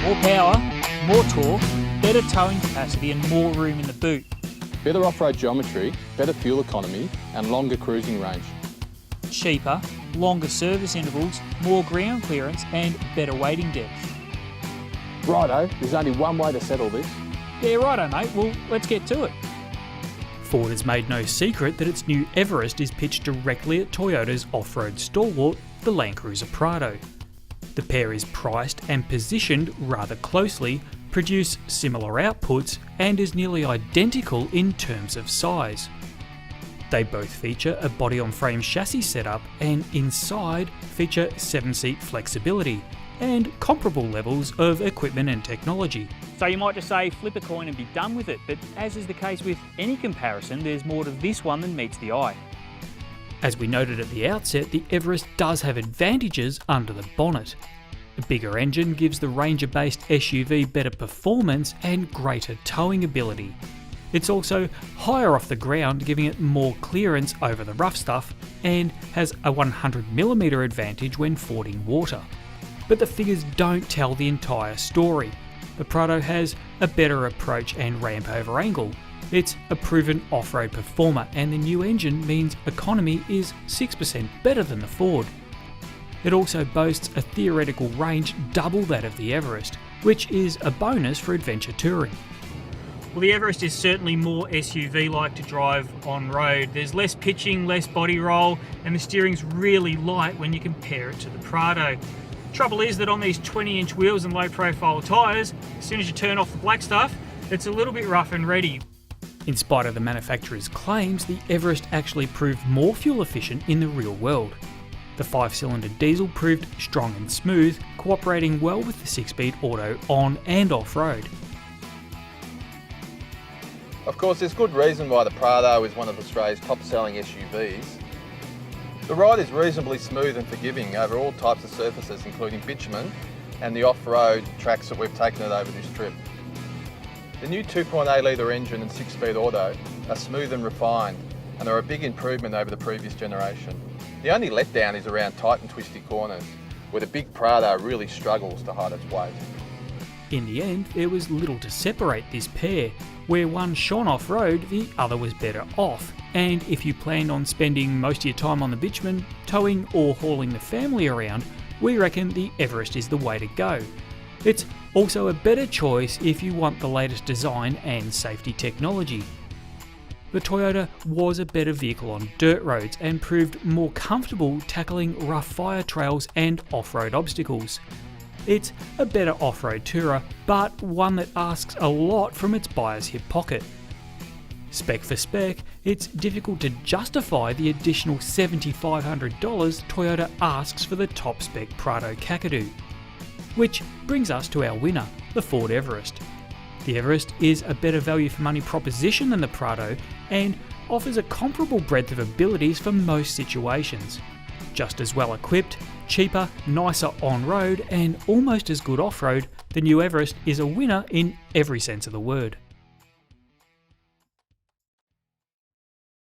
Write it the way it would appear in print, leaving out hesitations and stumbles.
More power, more torque, better towing capacity and more room in the boot. Better off-road geometry, better fuel economy and longer cruising range. Cheaper, longer service intervals, more ground clearance and better waiting depth. Righto, there's only one way to settle this. Yeah, righto mate, well let's get to it. Ford has made no secret that its new Everest is pitched directly at Toyota's off-road stalwart, the Land Cruiser Prado. The pair is priced and positioned rather closely, produce similar outputs, and is nearly identical in terms of size. They both feature a body-on-frame chassis setup and inside feature 7-seat flexibility and comparable levels of equipment and technology. So you might just say flip a coin and be done with it, but as is the case with any comparison, there's more to this one than meets the eye. As we noted at the outset, the Everest does have advantages under the bonnet. A bigger engine gives the Ranger-based SUV better performance and greater towing ability. It's also higher off the ground, giving it more clearance over the rough stuff, and has a 100mm advantage when fording water. But the figures don't tell the entire story. The Prado has a better approach and ramp over angle. It's a proven off-road performer, and the new engine means economy is 6% better than the Ford. It also boasts a theoretical range double that of the Everest, which is a bonus for adventure touring. Well, the Everest is certainly more SUV-like to drive on-road. There's less pitching, less body roll, and the steering's really light when you compare it to the Prado. Trouble is that on these 20-inch wheels and low-profile tyres, as soon as you turn off the black stuff, it's a little bit rough and ready. In spite of the manufacturer's claims, the Everest actually proved more fuel efficient in the real world. The 5-cylinder diesel proved strong and smooth, cooperating well with the 6-speed auto on and off-road. Of course, there's good reason why the Prado is one of Australia's top-selling SUVs. The ride is reasonably smooth and forgiving over all types of surfaces, including bitumen and the off-road tracks that we've taken it over this trip. The new 2.8 litre engine and 6-speed auto are smooth and refined and are a big improvement over the previous generation. The only letdown is around tight and twisty corners, where the big Prado really struggles to hide its weight. In the end, there was little to separate this pair. Where one shone off-road, the other was better off. And if you planned on spending most of your time on the bitumen, towing or hauling the family around, we reckon the Everest is the way to go. It's also a better choice if you want the latest design and safety technology. The Toyota was a better vehicle on dirt roads and proved more comfortable tackling rough fire trails and off-road obstacles. It's a better off-road tourer, but one that asks a lot from its buyer's hip pocket. Spec for spec, it's difficult to justify the additional $7,500 Toyota asks for the top-spec Prado Kakadu. Which brings us to our winner, the Ford Everest. The Everest is a better value for money proposition than the Prado and offers a comparable breadth of abilities for most situations. Just as well equipped, cheaper, nicer on-road and almost as good off-road, the new Everest is a winner in every sense of the word.